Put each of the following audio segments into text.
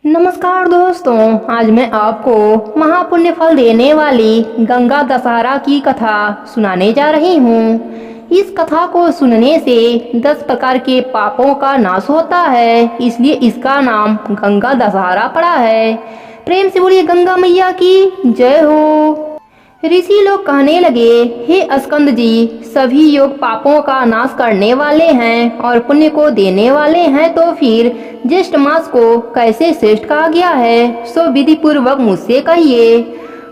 नमस्कार दोस्तों, आज मैं आपको महापुण्य फल देने वाली गंगा दशहरा की कथा सुनाने जा रही हूँ। इस कथा को सुनने से 10 प्रकार के पापों का नाश होता है, इसलिए इसका नाम गंगा दशहरा पड़ा है। प्रेम से बोलिए गंगा मैया की जय हो। ऋषि लोग कहने लगे, हे स्कंद जी, सभी योग पापों का नाश करने वाले हैं और पुण्य को देने वाले हैं, तो फिर ज्येष्ठ मास को कैसे श्रेष्ठ कहा गया है, सो विधि पूर्वक मुझसे कहिए।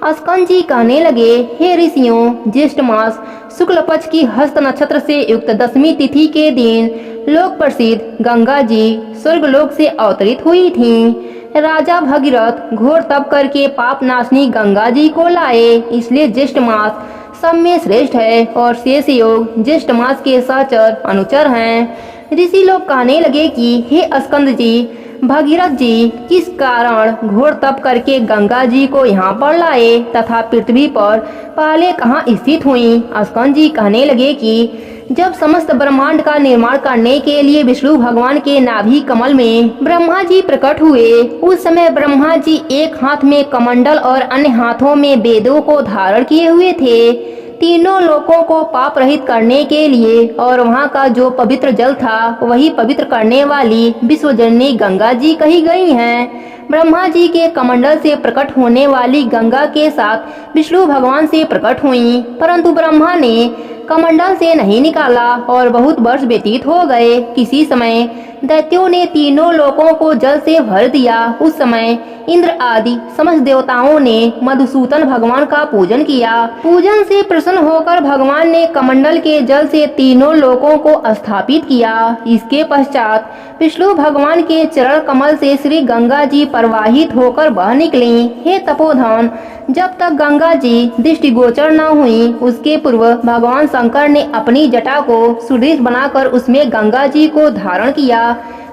स्कंद जी कहने लगे, हे ऋषियों, ज्येष्ठ मास शुक्ल पक्ष की हस्त नक्षत्र से युक्त 10वीं तिथि के दिन लोक प्रसिद्ध गंगा जी स्वर्गलोक से अवतरित हुई थीं। राजा भगीरथ घोर तप करके पाप नाशनी गंगा जी को लाए, इसलिए ज्येष्ठ मास सब में श्रेष्ठ है और शेष योग ज्येष्ठ मास के सहचर अनुचर हैं। ऋषि लोग कहने लगे कि हे स्कंद जी, भगीरथ जी किस कारण घोर तप करके गंगा जी को यहाँ पर लाए तथा पृथ्वी पर पहले कहाँ स्थित हुई। स्कंद जी कहने लगे कि जब समस्त ब्रह्मांड का निर्माण करने के लिए विष्णु भगवान के नाभि कमल में ब्रह्मा जी प्रकट हुए, उस समय ब्रह्मा जी एक हाथ में कमंडल और अन्य हाथों में वेदों को धारण किए हुए थे। तीनों लोकों को पाप रहित करने के लिए और वहाँ का जो पवित्र जल था वही पवित्र करने वाली विश्वजननी गंगा जी कही गई हैं। ब्रह्मा जी के कमंडल से प्रकट होने वाली गंगा के साथ विष्णु भगवान से प्रकट हुई, परंतु ब्रह्मा ने कमंडल से नहीं निकाला और बहुत वर्ष व्यतीत हो गए। किसी समय दैत्यों ने तीनों लोकों को जल से भर दिया। उस समय इंद्र आदि समस्त देवताओं ने मधुसूदन भगवान का पूजन किया। पूजन से प्रसन्न होकर भगवान ने कमंडल के जल से तीनों लोकों को स्थापित किया। इसके पश्चात विष्णु भगवान के चरण कमल से श्री गंगा जी प्रवाहित होकर बह निकली। हे तपोधन, जब तक गंगा जी दृष्टिगोचर न हुई, उसके पूर्व भगवान शंकर ने अपनी जटा को सुदृढ़ बनाकर उसमें गंगा जी को धारण किया।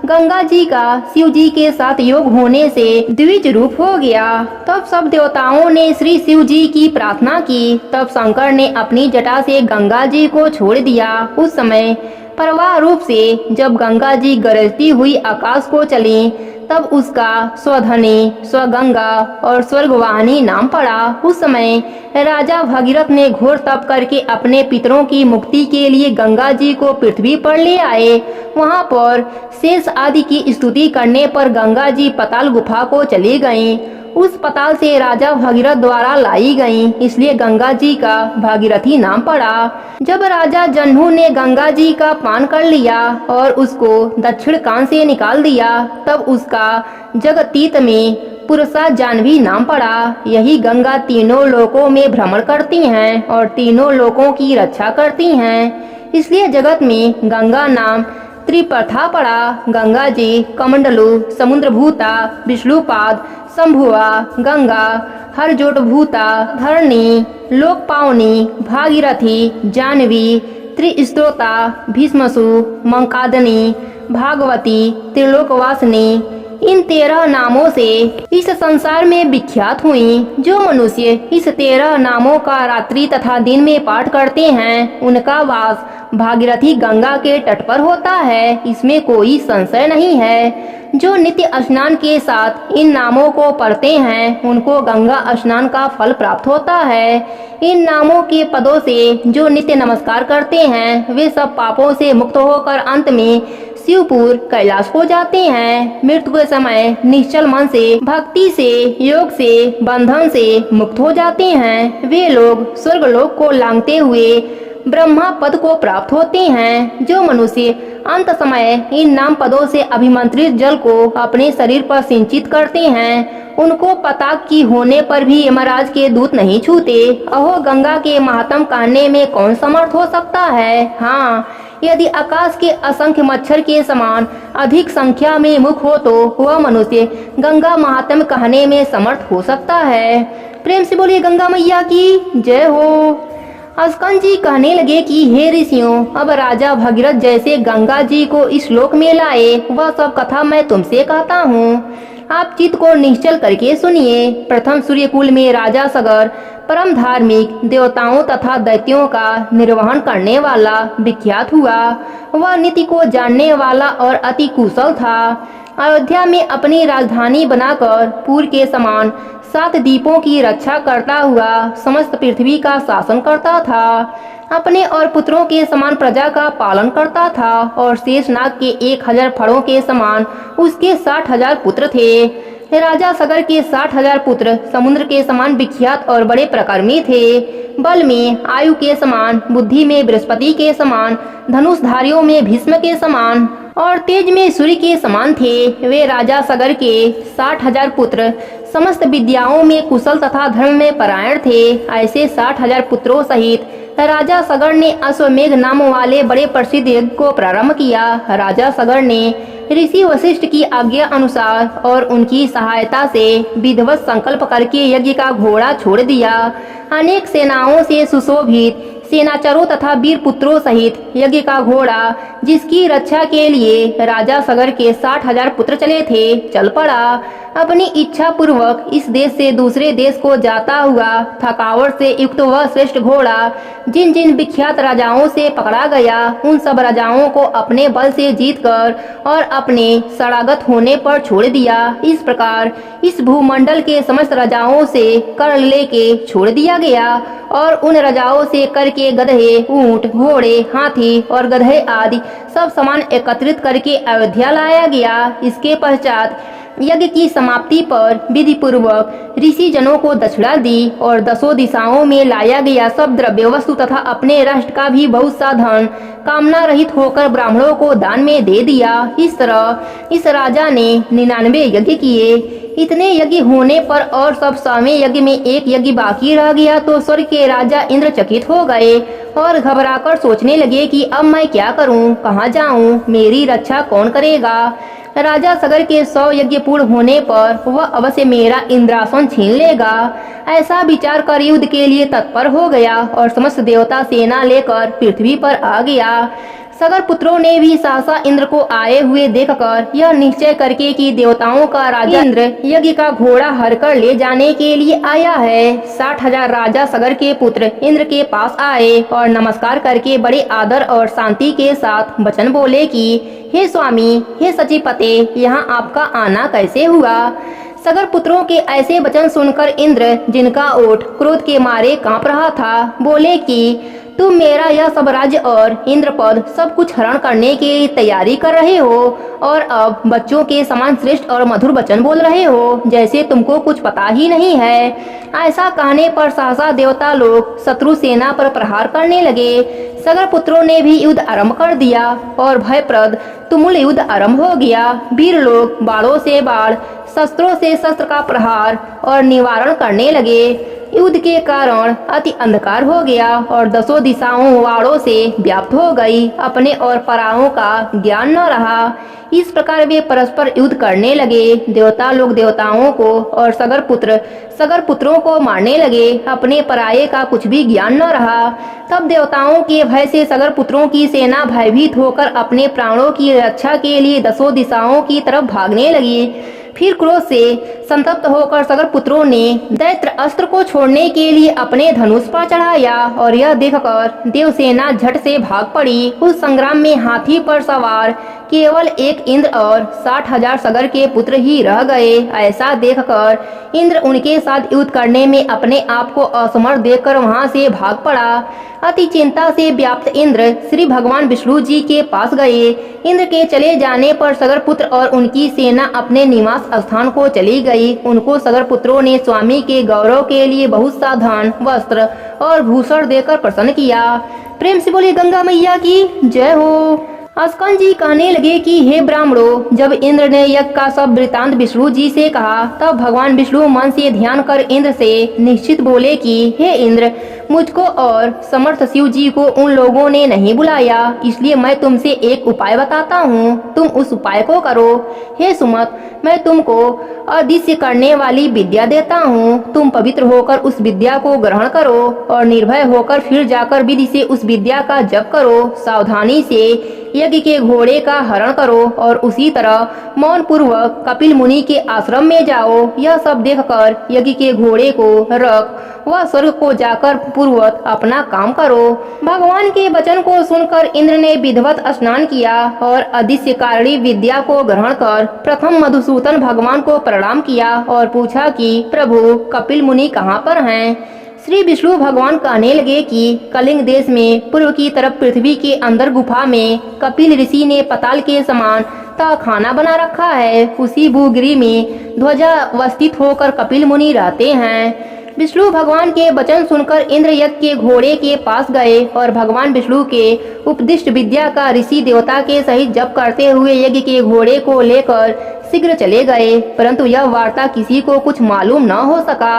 गंगा जी का शिव जी के साथ योग होने से द्विज रूप हो गया। तब सब देवताओं ने श्री शिव जी की प्रार्थना की। तब शंकर ने अपनी जटा से गंगा जी को छोड़ दिया। उस समय प्रवाह रूप से जब गंगा जी गरजती हुई आकाश को चली, तब उसका स्वधनी, स्वगंगा और स्वर्गवाहिनी नाम पड़ा। उस समय राजा भगीरथ ने घोर तप करके अपने पितरों की मुक्ति के लिए गंगा जी को पृथ्वी पर ले आए। वहां पर शेष आदि की स्तुति करने पर गंगा जी पाताल गुफा को चली गईं। उस पाताल से राजा भगीरथ द्वारा लाई गईं, इसलिए गंगा जी का भागीरथी नाम पड़ा। जब राजा जन्हू ने गंगा जी का पान कर लिया और उसको दक्षिण कान से निकाल दिया, तब उसका जगतीत में पुरुषा जानवी नाम पड़ा। यही गंगा तीनों लोकों में भ्रमण करती हैं और तीनों लोकों की रक्षा करती हैं, इसलिए जगत में गंगा नाम त्रिप्रथा पड़ा। गंगा जी कमंडलु, समुद्र भूता, विष्णुपाद, शंभुआ, गंगा हरजोट भूता, धरणी, लोकपावनी, भागीरथी, जानवी, त्रिस्त्रोता, भीष्मसु, मंकादनी, भागवती, त्रिलोकवासिनी, इन 13 नामों से इस संसार में विख्यात हुई। जो मनुष्य इस 13 नामों का रात्रि तथा दिन में पाठ करते हैं, उनका वास भागीरथी गंगा के तट पर होता है, इसमें कोई संशय नहीं है। जो नित्य स्नान के साथ इन नामों को पढ़ते हैं, उनको गंगा स्नान का फल प्राप्त होता है। इन नामों के पदों से जो नित्य नमस्कार करते हैं, वे सब पापों से मुक्त होकर अंत में शिवपुर कैलाश को जाते हैं। मृत्यु के समय निश्चल मन से, भक्ति से, योग से, बंधन से मुक्त हो जाते हैं। वे लोग स्वर्गलोक को लांघते हुए ब्रह्मा पद को प्राप्त होते हैं। जो मनुष्य अंत समय इन नाम पदों से अभिमंत्रित जल को अपने शरीर पर सिंचित करते हैं, उनको पताक की होने पर भी यमराज के दूत नहीं छूते। अहो, गंगा के महात्म कहने में कौन समर्थ हो सकता है। हाँ, यदि आकाश के असंख्य मच्छर के समान अधिक संख्या में मुख हो तो वह मनुष्य गंगा महात्म कहने में समर्थ हो सकता है। प्रेम से बोलिए गंगा मैया की जय हो। स्कंद जी कहने लगे कि हे ऋषियों, अब राजा भगीरथ जैसे गंगा जी को इस लोक में लाए, वह सब कथा मैं तुमसे कहता हूँ। आप चित्त को निश्चल करके सुनिए। प्रथम सूर्यकुल में राजा सगर परम धार्मिक, देवताओं तथा दैत्यों का निर्वहन करने वाला विख्यात हुआ। वह नीति को जानने वाला और अति कुशल था। अयोध्या में अपनी राजधानी बनाकर पूर्व के समान 7 द्वीपों की रक्षा करता हुआ समस्त पृथ्वी का शासन करता था। अपने और पुत्रों के समान प्रजा का पालन करता था और शेषनाग के 1000 फड़ों के समान उसके 60,000 पुत्र थे। राजा सगर के 60,000 पुत्र समुद्र के समान विख्यात और बड़े पराक्रमी थे। बल में आयु के समान, बुद्धि में बृहस्पति के समान, धनुषधारियों में भीष्म के समान और तेज में सूर्य के समान थे। वे राजा सगर के 60,000 पुत्र समस्त विद्याओं में कुशल तथा धर्म में परायण थे। ऐसे 60,000 पुत्रों सहित राजा सगर ने अश्वमेघ नाम वाले बड़े प्रसिद्ध यज्ञ को प्रारंभ किया। राजा सगर ने ऋषि वशिष्ठ की आज्ञा अनुसार और उनकी सहायता से विधिवत संकल्प करके यज्ञ का घोड़ा छोड़ दिया। अनेक सेनाओं से सुशोभित सेनाचरों तथा वीर पुत्रों सहित यज्ञ का घोड़ा, जिसकी रक्षा के लिए राजा सगर के 60,000 पुत्र चले थे, चल पड़ा। अपनी इच्छा पूर्वक इस देश से दूसरे देश को जाता हुआ थकावट से युक्त वह श्रेष्ठ घोड़ा जिन जिन विख्यात राजाओं से पकड़ा गया, उन सब राजाओं को अपने बल से जीतकर और अपने शरणागत होने पर छोड़ दिया। इस प्रकार इस भूमंडल के समस्त राजाओं से कर लेके छोड़ दिया गया और उन राजाओं से कर के गधे, ऊंट, घोड़े, हाथी और गधे आदि सब सामान एकत्रित करके अयोध्या लाया गया। इसके पश्चात यज्ञ की समाप्ति पर विधि पूर्वक ऋषि जनों को दक्षिणा दी और 10 दिशाओं में लाया गया सब द्रव्य वस्तु तथा अपने राष्ट्र का भी बहुत सा धन कामना रहित होकर ब्राह्मणों को दान में दे दिया। इस तरह इस राजा ने 99 यज्ञ किए। इतने यज्ञ होने पर और सब 100वें यज्ञ में एक यज्ञ बाकी रह गया तो स्वर्ग के राजा इंद्र चकित हो गए और घबराकर सोचने लगे कि अब मैं क्या करूं, कहां जाऊं, मेरी रक्षा कौन करेगा। राजा सगर के 100 यज्ञ पूर्ण होने पर वह अवश्य मेरा इंद्रासन छीन लेगा। ऐसा विचार कर युद्ध के लिए तत्पर हो गया और समस्त देवता सेना लेकर पृथ्वी पर आ गया। सगर पुत्रों ने भी सहसा इंद्र को आए हुए देखकर यह निश्चय करके कि देवताओं का राजा इंद्र यज्ञ का घोड़ा हर कर ले जाने के लिए आया है। 60,000 राजा सगर के पुत्र इंद्र के पास आए और नमस्कार करके बड़े आदर और शांति के साथ वचन बोले कि हे स्वामी, हे सचिपते, यहाँ आपका आना कैसे हुआ। सगर पुत्रों के ऐसे वचन सुनकर इंद्र, जिनका ओठ क्रोध के मारे कांप रहा था, बोले कि तुम मेरा यह सब राज्य और इंद्रपद सब कुछ हरण करने की तैयारी कर रहे हो और अब बच्चों के समान श्रेष्ठ और मधुर वचन बोल रहे हो, जैसे तुमको कुछ पता ही नहीं है। ऐसा कहने पर सहसा देवता लोग शत्रु सेना पर प्रहार करने लगे। सगर पुत्रों ने भी युद्ध आरंभ कर दिया और भयप्रद तुमुल युद्ध आरंभ हो गया। वीर लोग बाणों से बाण, शस्त्रों से शस्त्र का प्रहार और निवारण करने लगे। युद्ध के कारण अति अंधकार हो गया और 10 दिशाओं वाड़ों से व्याप्त हो गई। अपने और पराओं का ज्ञान न रहा। इस प्रकार वे परस्पर युद्ध करने लगे। देवता लोग देवताओं को और सगर पुत्रों को मारने लगे। अपने पराये का कुछ भी ज्ञान न रहा। तब देवताओं के भय से सगर पुत्रों की सेना भयभीत होकर अपने प्राणों की रक्षा के लिए 10 दिशाओं की तरफ भागने लगी। फिर क्रोध से संतप्त होकर सगर पुत्रों ने दैत्र अस्त्र को छोड़ने के लिए अपने धनुष पर चढ़ाया और यह देखकर देवसेना झट से भाग पड़ी। उस संग्राम में हाथी पर सवार केवल एक इंद्र और 60,000 सगर के पुत्र ही रह गए। ऐसा देखकर इंद्र उनके साथ युद्ध करने में अपने आप को असमर्थ देखकर वहां से भाग पड़ा। अति चिंता से व्याप्त इंद्र श्री भगवान विष्णु जी के पास गए। इंद्र के चले जाने पर सगर पुत्र और उनकी सेना अपने निवास स्थान को चली गई। उनको सगर पुत्रों ने स्वामी के गौरव के लिए बहुत सा धन, वस्त्र और भूषण देकर प्रसन्न किया। प्रेम से बोलिए गंगा मैया की जय हो। अस्कंद जी कहने लगे कि हे ब्राह्मणों, जब इंद्र ने यज्ञ का सब वृतांत विष्णु जी से कहा, तब भगवान विष्णु मन से ध्यान कर इंद्र से निश्चित बोले कि हे इंद्र, मुझको और समर्थ शिव जी को उन लोगों ने नहीं बुलाया, इसलिए मैं तुमसे एक उपाय बताता हूँ, तुम उस उपाय को करो। हे सुमत, मैं तुमको अदृश्य करने वाली विद्या देता हूँ। तुम पवित्र होकर उस विद्या को ग्रहण करो और निर्भय होकर फिर जाकर विधि से उस विद्या का जप करो। सावधानी से यज्ञ के घोड़े का हरण करो और उसी तरह मौन पूर्वक कपिल मुनि के आश्रम में जाओ। यह सब देखकर यज्ञ के घोड़े को रख वह स्वर्ग को जाकर पूर्ववत अपना काम करो। भगवान के वचन को सुनकर इंद्र ने विधिवत स्नान किया और अदित्यकारिणी विद्या को ग्रहण कर प्रथम मधुसूदन भगवान को प्रणाम किया और पूछा कि प्रभु कपिल मुनि कहाँ पर हैं। श्री विष्णु भगवान कहने लगे कि कलिंग देश में पूर्व की तरफ पृथ्वी के अंदर गुफा में कपिल ऋषि ने पताल के समान खाना बना रखा है। उसी भूगिरी में ध्वजावस्थित होकर कपिल मुनि रहते हैं। विष्णु भगवान के वचन सुनकर इंद्र यज्ञ के घोड़े के पास गए और भगवान विष्णु के उपदिष्ट विद्या का ऋषि देवता के सहित जप करते हुए यज्ञ के घोड़े को लेकर शीघ्र चले गए, परंतु यह वार्ता किसी को कुछ मालूम न हो सका।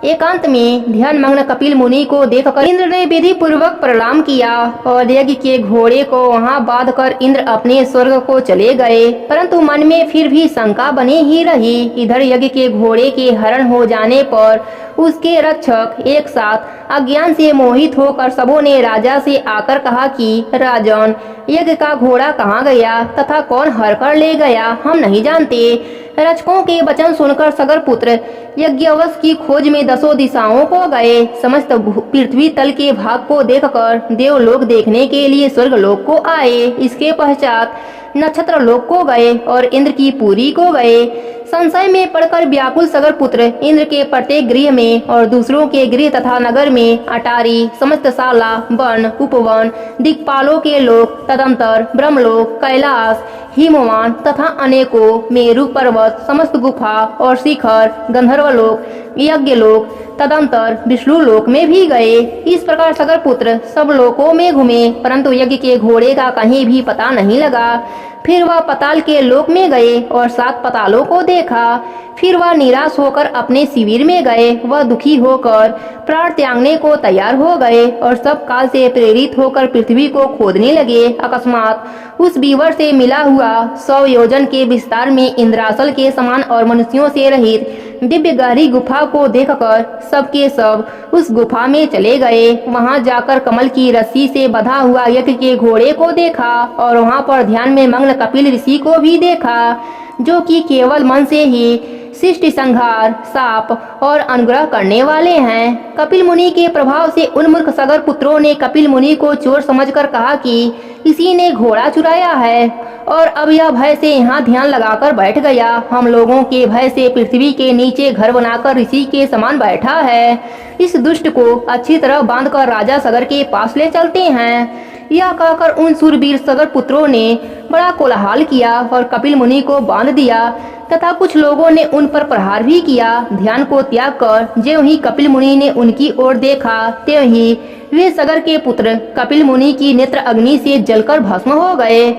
एकांत में ध्यान मग्न कपिल मुनि को देखकर इंद्र ने विधि पूर्वक प्रणाम किया और यज्ञ के घोड़े को वहां बांधकर इंद्र अपने स्वर्ग को चले गए, परंतु मन में फिर भी शंका बनी ही रही। इधर यज्ञ के घोड़े के हरण हो जाने पर उसके रक्षक एक साथ अज्ञान से मोहित होकर सबों ने राजा से आकर कहा कि राजन, यज्ञ का घोड़ा कहाँ गया तथा कौन हर कर ले गया, हम नहीं जानते। रक्षकों के वचन सुनकर सगर पुत्र यज्ञवश की खोज में दसों दिशाओं को गए। समस्त पृथ्वी तल के भाग को देखकर देवलोक देखने के लिए स्वर्गलोक को आए। इसके पश्चात नक्षत्र लोक को गए और इंद्र की पुरी को गए। संशय में पड़कर व्याकुल सगर पुत्र इंद्र के प्रत्येक गृह में और दूसरों के गृह तथा नगर में अटारी, समस्त शाला, वन, उपवन, दिक्पालों के लोक, तदंतर ब्रह्मलोक, कैलाश, हिमवान तथा अनेकों मेरु पर्वत, समस्त गुफा और शिखर, गंधर्वलोक, यज्ञलोक, तदंतर विष्णु लोक में भी गए। इस प्रकार सगर पुत्र सब लोकों में घूमे, परंतु यज्ञ के घोड़े का कहीं भी पता नहीं लगा। फिर वह पताल के लोक में गए और 7 पतालों को देखा। फिर वह निराश होकर अपने शिविर में गए। वह दुखी होकर प्राण त्यागने को तैयार हो गए और सब काल से प्रेरित होकर पृथ्वी को खोदने लगे। अकस्मात उस बीवर से मिला हुआ 100 योजन के विस्तार में इंद्रासल के समान और मनुष्यों से रहित दिव्य गहरी गुफा को देखकर सब के सब उस गुफा में चले गए। वहां जाकर कमल की रस्सी से बंधा हुआ यज्ञ के घोड़े को देखा और वहां पर ध्यान में मग्न कपिल ऋषि को भी देखा, जो कि केवल मन से ही सृष्टि संहार, साप और अनुग्रह करने वाले हैं। कपिल मुनि के प्रभाव से उन मूर्ख सगर पुत्रों ने कपिल मुनि को चोर समझकर कहा कि इसी ने घोड़ा चुराया है और अब यह भय से यहाँ ध्यान लगाकर बैठ गया। हम लोगों के भय से पृथ्वी के नीचे घर बनाकर ऋषि के समान बैठा है। इस दुष्ट को अच्छी तरह बांधकर राजा सगर के पास ले चलते हैं। यह कहकर उन सूरवीर सगर पुत्रों ने बड़ा कोलाहल किया और कपिल मुनि को बांध दिया तथा कुछ लोगों ने उन पर प्रहार भी किया। ध्यान को त्याग कर ज्यों ही कपिल मुनि ने उनकी ओर देखा, त्यों ही वे सगर के पुत्र कपिल मुनि की नेत्र अग्नि से जलकर भस्म हो गए।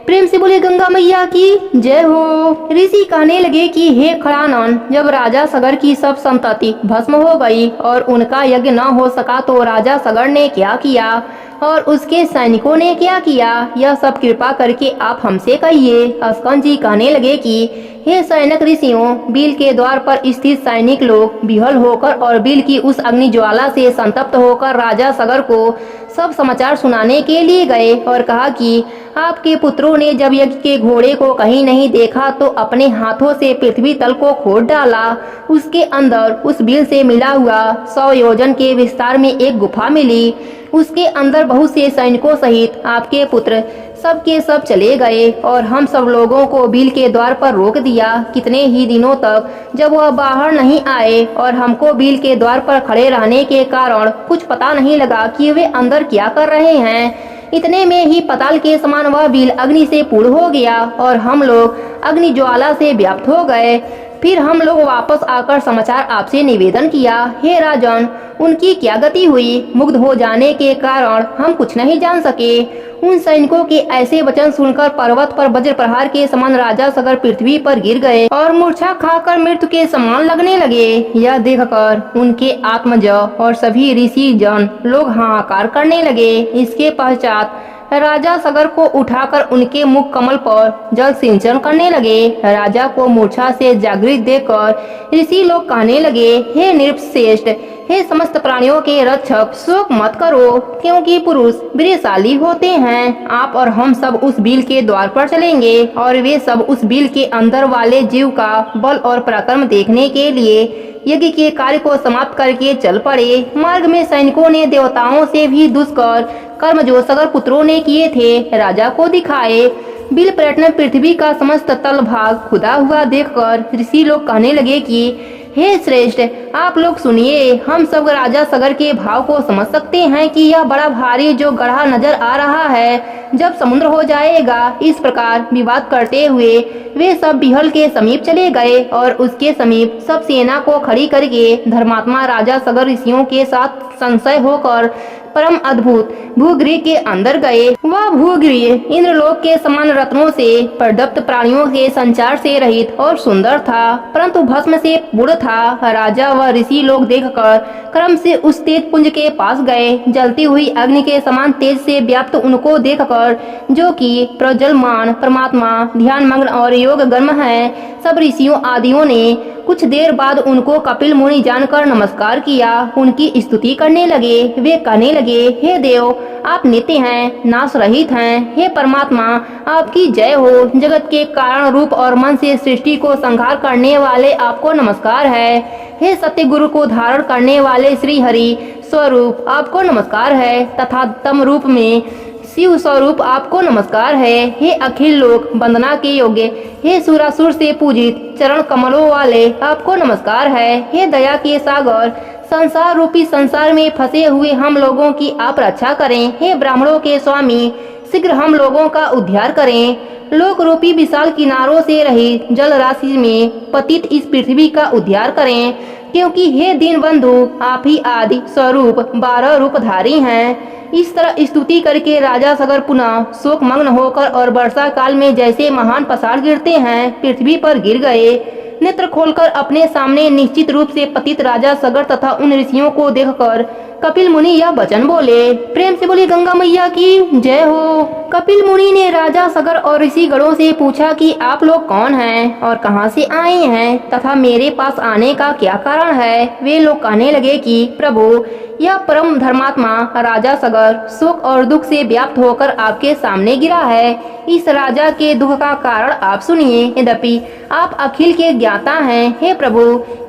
प्रेम से बोले गंगा मैया की जय हो। ऋषि कहने लगे कि हे खड़ानन, जब राजा सगर की सब संतति भस्म हो गई और उनका यज्ञ न हो सका तो राजा सगर ने क्या किया और उसके सैनिकों ने क्या किया, यह सब कृपा करके आप हमसे कहिए। अस्कंद जी कहने लगे कि हे सैनिक ऋषियों, बिल के द्वार पर स्थित सैनिक लोग विह्वल होकर और बिल की उस अग्नि ज्वाला से संतप्त होकर राजा सगर को सब समाचार सुनाने के लिए गए और कहा कि आपके पुत्रों ने जब यज्ञ के घोड़े को कहीं नहीं देखा तो अपने हाथों से पृथ्वी तल को खोद डाला। उसके अंदर उस बिल से मिला हुआ 100 योजन के विस्तार में एक गुफा मिली। उसके अंदर बहुत से सैनिकों सहित आपके पुत्र सब के सब चले गए और हम सब लोगों को बिल के द्वार पर रोक दिया कितने ही दिनों तक, जब वह बाहर नहीं आए और हमको बिल के द्वार पर खड़े रहने के कारण कुछ पता नहीं लगा कि वे अंदर क्या कर रहे हैं। इतने में ही पताल के समान वह बिल अग्नि से पूर्ण हो गया और हम लोग अग्नि ज्वाला से व्याप्त हो गए। फिर हम लोग वापस आकर समाचार आपसे निवेदन किया। हे राजन, उनकी क्या गति हुई? मुग्ध हो जाने के कारण हम कुछ नहीं जान सके। उन सैनिकों के ऐसे वचन सुनकर पर्वत पर वज्र प्रहार के समान राजा सगर पृथ्वी पर गिर गए और मूर्छा खाकर मृत्यु के समान लगने लगे। यह देखकर उनके आत्मज और सभी ऋषि जन लोग हाहाकार करने लगे। इसके पश्चात राजा सगर को उठाकर उनके मुख कमल पर जल सिंचन करने लगे। राजा को मूर्छा से जागृत देखकर ऋषि लोग कहने लगे, हे नृपश्रेष्ठ, हे समस्त प्राणियों के रक्षक, शोक मत करो, क्योंकि पुरुष वीरशाली होते हैं। आप और हम सब उस बिल के द्वार पर चलेंगे और वे सब उस बिल के अंदर वाले जीव का बल और पराक्रम देखने के लिए यज्ञ के कार्य को समाप्त करके चल पड़े। मार्ग में सैनिकों ने देवताओं से भी दुष्कर कर्म जो सगर पुत्रों ने किए थे राजा को दिखाए। बिल पर्यटन पृथ्वी का समस्त तल भाग खुदा हुआ देखकर ऋषि लोग कहने लगे कि हे श्रेष्ठ, आप लोग सुनिए, हम सब राजा सगर के भाव को समझ सकते हैं कि यह बड़ा भारी जो गढ़ा नजर आ रहा है जब समुद्र हो जाएगा। इस प्रकार विवाद करते हुए वे सब बिहल के समीप चले गए और उसके समीप सब सेना को खड़ी करके धर्मात्मा राजा सगर ऋषियों के साथ संशय होकर परम अद्भुत भूगृह के अंदर गए। वह भूगृह इंद्रलोक के समान रत्नों से प्रदप्त प्राणियों के संचार से रहित और सुंदर था, परंतु भस्म से पूर्ण था। राजा व ऋषि लोग देखकर क्रम से उस तेज पुंज के पास गए। जलती हुई अग्नि के समान तेज से व्याप्त उनको देखकर, जो कि प्रज्वलमान परमात्मा ध्यान मग्न और योग गर्म है, सब ऋषियों आदियों ने कुछ देर बाद उनको कपिल मुनि जानकर नमस्कार किया, उनकी स्तुति करने लगे। वे कहने लगे, हे देव, आप नित्य हैं, नाश रहित हैं। हे परमात्मा, आपकी जय हो। जगत के कारण रूप और मन से सृष्टि को संहार करने वाले आपको नमस्कार है। हे सत्य गुरु को धारण करने वाले श्री हरि स्वरूप आपको नमस्कार है, तथा तम रूप में शिव स्वरूप आपको नमस्कार है। हे अखिल लोक वंदना के योग्य, हे सुरासुर से पूजित चरण कमलों वाले आपको नमस्कार है। हे दया के सागर, संसार रूपी संसार में फंसे हुए हम लोगों की आप रक्षा करें। हे ब्राह्मणों के स्वामी, शीघ्र हम लोगों का उद्धार करें। लोक रूपी विशाल किनारों से रहित जल राशि में पतित इस पृथ्वी का उद्धार करें, क्योंकि हे दीन बंधु, आप ही आदि स्वरूप 12 रूपधारी हैं। इस तरह स्तुति करके राजा सगर पुनः शोक मग्न होकर और वर्षा काल में जैसे महान पसार गिरते हैं पृथ्वी पर गिर गए। नेत्र खोलकर अपने सामने निश्चित रूप से पतित राजा सगर तथा उन ऋषियों को देखकर कपिल मुनि यह वचन बोले। प्रेम से बोली गंगा मैया की जय हो। कपिल मुनि ने राजा सगर और ऋषि गणों से पूछा कि आप लोग कौन हैं और कहां से आए हैं तथा मेरे पास आने का क्या कारण है। वे लोग कहने लगे कि प्रभु, यह परम धर्मात्मा राजा सगर शोक और दुख से व्याप्त होकर आपके सामने गिरा है। इस राजा के दुख का कारण आप सुनिए। यद्यपि आप अखिल के ज्ञाता हैं, हे प्रभु,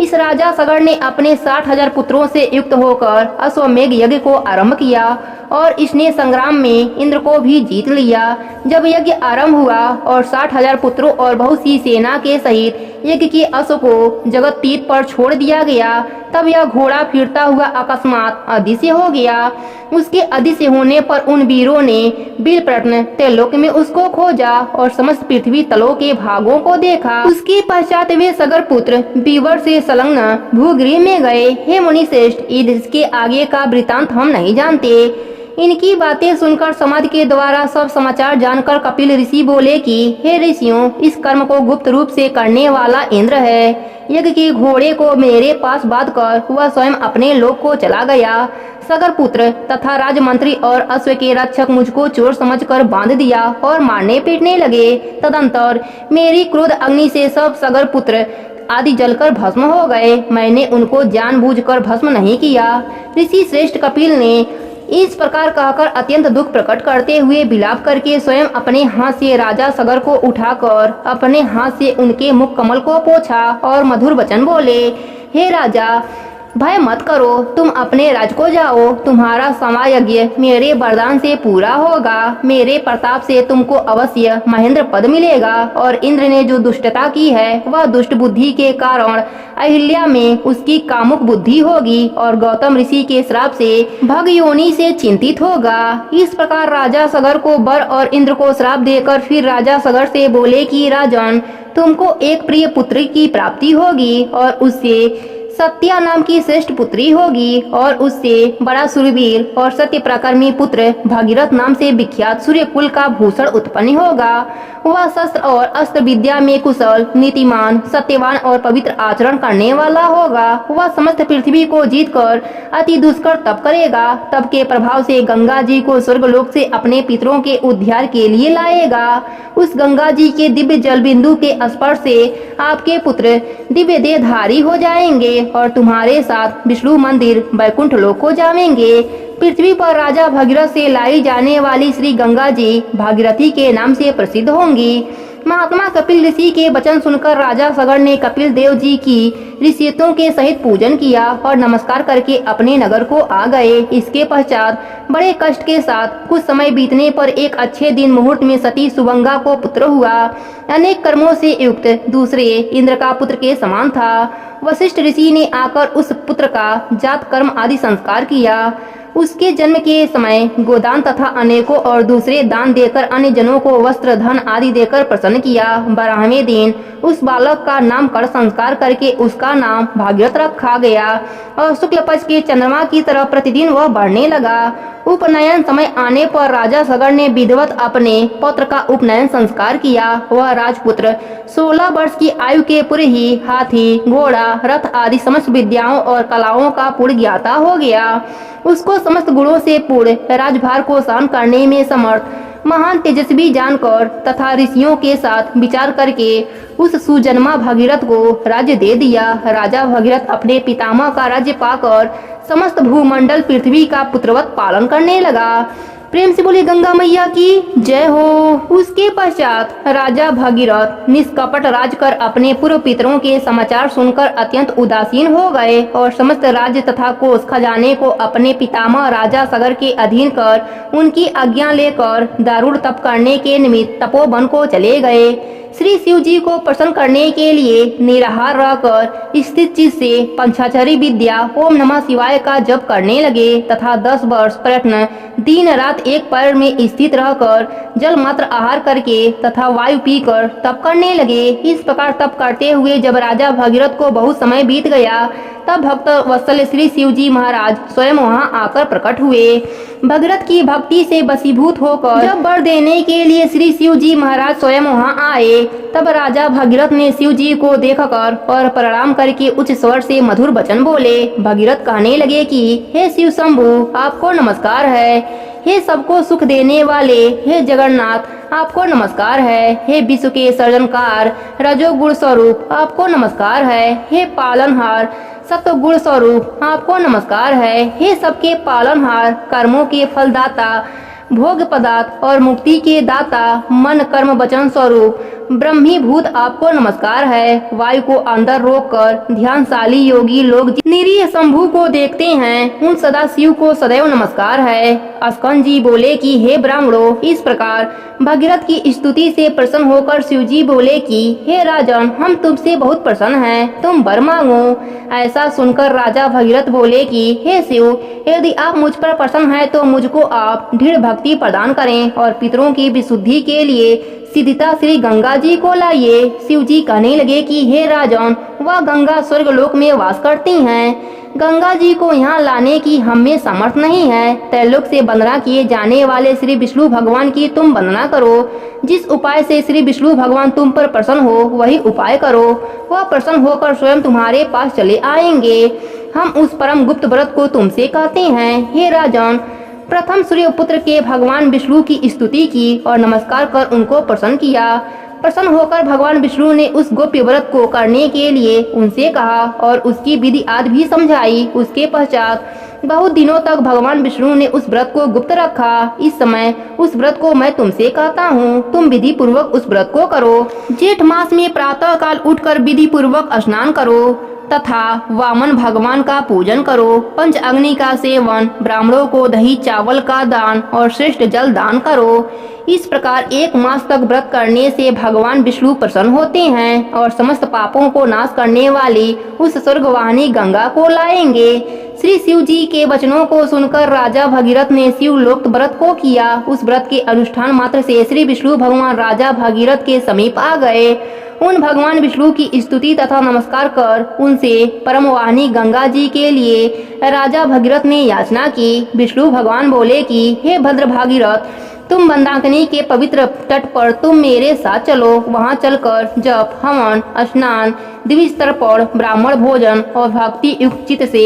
इस राजा सगर ने अपने 60,000 पुत्रों से युक्त होकर अश्वमेघ यज्ञ को आरंभ किया और इसने संग्राम में इंद्र को भी जीत लिया। जब यज्ञ आरंभ हुआ और 60,000 पुत्रों और बहुत सी सेना के सहित यज्ञ के अश्व को जगत तीर्थ पर छोड़ दिया गया, तब यह घोड़ा फिरता हुआ अकस्मात अदृश्य हो गया। उसके अदृश्य होने पर उन वीरों ने बिल पर्यटन त्रिलोक में उसको खोजा और समस्त पृथ्वी तलों के भागों को देखा। उसके पश्चात वे सगर पुत्र बीवर से संलग्न भूगृह में गए। हे मुनि श्रेष्ठ, इसके आगे का वृतांत हम नहीं जानते। इनकी बातें सुनकर समाधि के द्वारा सब समाचार जानकर कपिल ऋषि बोले कि हे ऋषियों, इस कर्म को गुप्त रूप से करने वाला इंद्र है। यज्ञ के घोड़े को मेरे पास बांध कर वह स्वयं अपने लोक को चला गया। सगर पुत्र तथा राजमंत्री और अश्व के रक्षक मुझको चोर समझकर बांध दिया और मारने पीटने लगे। तदंतर मेरी क्रोध अग्नि से सब सगर पुत्र आदि जलकर भस्म हो गए। मैंने उनको जानबूझकर भस्म नहीं किया। ऋषि श्रेष्ठ कपिल ने इस प्रकार कहकर अत्यंत दुख प्रकट करते हुए विलाप करके स्वयं अपने हाथ से राजा सगर को उठाकर अपने हाथ से उनके मुख कमल को पोंछा और मधुर वचन बोले। हे राजा, भय मत करो, तुम अपने राज को जाओ। तुम्हारा समायज्ञ मेरे वरदान से पूरा होगा। मेरे प्रताप से तुमको अवश्य महेंद्र पद मिलेगा। और इंद्र ने जो दुष्टता की है वह दुष्ट बुद्धि के कारण अहिल्या में उसकी कामुक बुद्धि होगी और गौतम ऋषि के श्राप से भग योनि से चिंतित होगा। इस प्रकार राजा सगर को वर और इंद्र को श्राप देकर फिर राजा सगर से बोले कि राजन, तुमको एक प्रिय पुत्र की प्राप्ति होगी और उससे सत्या नाम की श्रेष्ठ पुत्री होगी और उससे बड़ा सूरवीर और सत्य प्रकर्मी पुत्र भगीरथ नाम से विख्यात सूर्य कुल का भूषण उत्पन्न होगा। वह शस्त्र और अस्त्र विद्या में कुशल, नीतिमान, सत्यवान और पवित्र आचरण करने वाला होगा। वह समस्त पृथ्वी को जीतकर अति दुष्कर तप करेगा। तप के प्रभाव से गंगा जी को स्वर्गलोक से अपने पितरों के उद्धार के लिए लाएगा। उस गंगा जी के दिव्य जल बिंदु के स्पर्श से आपके पुत्र दिव्य देहधारी हो जाएंगे और तुम्हारे साथ विष्णु मंदिर वैकुंठ लोक को जाएंगे। पृथ्वी पर राजा भगीरथ से लाई जाने वाली श्री गंगा जी भागीरथी के नाम से प्रसिद्ध होंगी। महात्मा कपिल ऋषि के वचन सुनकर राजा सगर ने कपिल देव जी की ऋषियों के सहित पूजन किया और नमस्कार करके अपने नगर को आ गए। इसके पश्चात बड़े कष्ट के साथ कुछ समय बीतने पर एक अच्छे दिन मुहूर्त में सती सुबंगा को पुत्र हुआ। अनेक कर्मों से युक्त दूसरे इंद्र का पुत्र के समान था। वशिष्ठ ऋषि ने आकर उस पुत्र का जात कर्म आदि संस्कार किया। उसके जन्म के समय गोदान तथा अनेकों और दूसरे दान देकर अन्य जनों को वस्त्र धन आदि देकर प्रसन्न किया। 12वें दिन उस बालक का नामकरण संस्कार करके उसका नाम भागीरथ रखा गया और शुक्ल पक्ष के चंद्रमा की तरह प्रतिदिन वह बढ़ने लगा। उपनयन समय आने पर राजा सगर ने विधिवत अपने पुत्र का उपनयन संस्कार किया। वह राजपुत्र 16 वर्ष की आयु के पूर्व ही हाथी घोड़ा रथ आदि समस्त विद्याओं और कलाओं का पूर्ण ज्ञाता हो गया। उसको समस्त गुणों से पूर्ण राजभार को सहन करने में समर्थ महान तेजस्वी जानकर तथा ऋषियों के साथ विचार करके उस सुजन्मा भागीरथ को राज्य दे दिया। राजा भागीरथ अपने पितामह का राज्य पाकर समस्त भूमंडल पृथ्वी का पुत्रवत पालन करने लगा। प्रेम से बोली गंगा मैया की जय हो। उसके पश्चात राजा भागीरथ निष्कपट राज कर अपने पूर्व पितरों के समाचार सुनकर अत्यंत उदासीन हो गए और समस्त राज्य तथा कोष खजाने को अपने पितामह राजा सगर के अधीन कर उनकी आज्ञा लेकर दारुण तप करने के निमित्त तपोवन को चले गए। श्री शिव जी को प्रसन्न करने के लिए निराहार रहकर स्थित चित्त से पंचाक्षरी विद्या ओम नमः शिवाय का जप करने लगे तथा 10 वर्ष प्रयत्न दिन रात एक पैर में स्थित रहकर जल मात्र आहार करके तथा वायु पीकर तप करने लगे। इस प्रकार तप करते हुए जब राजा भागीरथ को बहुत समय बीत गया तब भक्त वत्सल श्री शिव जी महाराज स्वयं वहां आकर प्रकट हुए। भगीरथ की भक्ति से वशीभूत होकर जब वर देने के लिए श्री शिव जी महाराज स्वयं वहां आए तब राजा भगीरथ ने शिव जी को देखकर और प्रणाम करके उच्च स्वर से मधुर वचन बोले। भगीरथ कहने लगे कि हे शिव शंभु आपको नमस्कार है। हे सबको सुख देने वाले हे जगन्नाथ आपको नमस्कार है। हे विश्व के सर्जनकार रजोगुण स्वरूप आपको नमस्कार है। हे पालनहार सत्व गुण स्वरूप आपको नमस्कार है। हे सबके पालनहार कर्मों के फलदाता भोग पदार्थ और मुक्ति के दाता मन कर्म वचन स्वरूप ब्रह्मीभूत आपको नमस्कार है। वायु को अंदर रोककर ध्यानशाली योगी लोग निरीह शंभु को देखते हैं उन सदा शिव को सदैव नमस्कार है। अस्कंद जी बोले कि हे ब्राह्मणों इस प्रकार भगीरथ की स्तुति से प्रसन्न होकर शिव जी बोले कि हे राजन हम तुमसे बहुत प्रसन्न हैं, तुम वर मांगो। ऐसा सुनकर राजा भगीरथ बोले कि हे शिव यदि आप मुझ पर प्रसन्न हैं तो मुझको आप दृढ़ भक्ति प्रदान करें और पितरों की विशुद्धि के लिए सिद्धिता श्री गंगा जी को लाइए। शिव जी कहने लगे कि हे राजन वह गंगा स्वर्ग लोक में वास करती हैं। गंगा जी को यहाँ लाने की हम में समर्थ नहीं है। त्रैलोक से वंदना किए जाने वाले श्री विष्णु भगवान की तुम वंदना करो। जिस उपाय से श्री विष्णु भगवान तुम पर प्रसन्न हो वही उपाय करो। वह प्रसन्न होकर स्वयं तुम्हारे पास चले आएंगे। हम उस परम गुप्त व्रत को तुमसे कहते हैं। हे राजन प्रथम सूर्य पुत्र के भगवान विष्णु की स्तुति की और नमस्कार कर उनको प्रसन्न किया। प्रसन्न होकर भगवान विष्णु ने उस गोप्य व्रत को करने के लिए उनसे कहा और उसकी विधि आदि भी समझाई। उसके पश्चात बहुत दिनों तक भगवान विष्णु ने उस व्रत को गुप्त रखा। इस समय उस व्रत को मैं तुमसे कहता हूँ, तुम विधि पूर्वक उस व्रत को करो। जेठ मास में प्रातः काल उठकर विधि पूर्वक स्नान करो तथा वामन भगवान का पूजन करो। पंच अग्नि का सेवन, ब्राह्मणों को दही चावल का दान और श्रेष्ठ जल दान करो। इस प्रकार 1 मास तक व्रत करने से भगवान विष्णु प्रसन्न होते हैं और समस्त पापों को नाश करने वाली उस स्वर्गवाहिनी गंगा को लाएंगे। श्री शिव जी के वचनों को सुनकर राजा भगीरथ ने शिवलोक्त व्रत को किया। उस व्रत के अनुष्ठान मात्र से श्री विष्णु भगवान राजा भगीरथ के समीप आ गए। उन भगवान विष्णु की स्तुति तथा नमस्कार कर उनसे परमवाहिनी गंगा जी के लिए राजा भगीरथ ने याचना की। विष्णु भगवान बोले कि हे भद्र भागीरथ तुम मंदाकिनी के पवित्र तट पर तुम मेरे साथ चलो। वहां चलकर जप हवन स्नान दिव्य स्तर पर ब्राह्मण भोजन और भक्ति युक्त चित्त से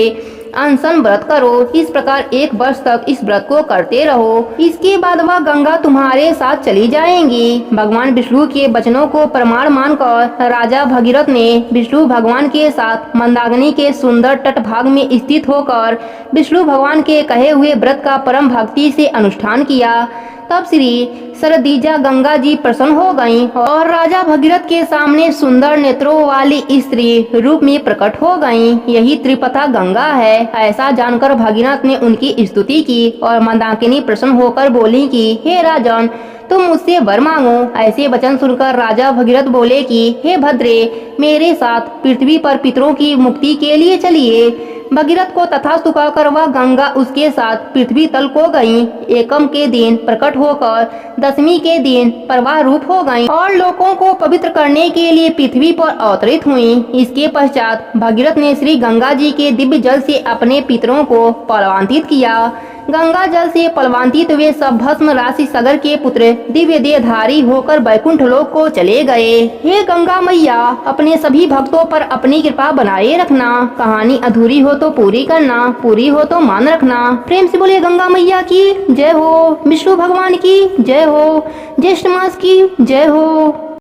अनशन व्रत करो। इस प्रकार 1 वर्ष तक इस व्रत को करते रहो। इसके बाद वह गंगा तुम्हारे साथ चली जाएंगी। भगवान विष्णु के वचनों को प्रमाण मानकर राजा भगीरथ ने विष्णु भगवान के साथ मंदाकिनी के सुंदर तट भाग में स्थित होकर विष्णु भगवान के कहे हुए व्रत का परम भक्ति से अनुष्ठान किया तब श्री सरदीजा गंगा जी प्रसन्न हो गईं और राजा भगीरथ के सामने सुंदर नेत्रों वाली स्त्री रूप में प्रकट हो गईं। यही त्रिपथा गंगा है। ऐसा जानकर भगीरथ ने उनकी स्तुति की और मंदाकिनी प्रसन्न होकर बोली कि हे राजन, तुम मुझसे वर मांगो। ऐसे वचन सुनकर राजा भगीरथ बोले कि हे भद्रे, मेरे साथ पृथ्वी पर पितरों की मुक्ति के लिए चलिए। भगीरथ को तथास्तु कहकर वह गंगा उसके साथ पृथ्वी तल को गईं। एकम के दिन प्रकट होकर दशमी के दिन प्रवाह रूप हो गईं और लोगों को पवित्र करने के लिए पृथ्वी पर अवतरित हुईं। इसके पश्चात भगीरथ ने श्री गंगा जी के दिव्य जल से अपने पितरों को पलवान्तित किया। गंगा जल से पलवान्तित वे सब भस्म राशि सागर के पुत्र दिव्य देहधारी होकर बैकुंठ लोक को चले गए। हे गंगा मैया, अपने सभी भक्तों पर अपनी कृपा बनाए रखना। कहानी अधूरी हो तो पूरी करना, पूरी हो तो मान रखना। प्रेम से बोले गंगा मैया की जय हो, विष्णु भगवान की जय हो, ज्येष्ठ मास की जय हो।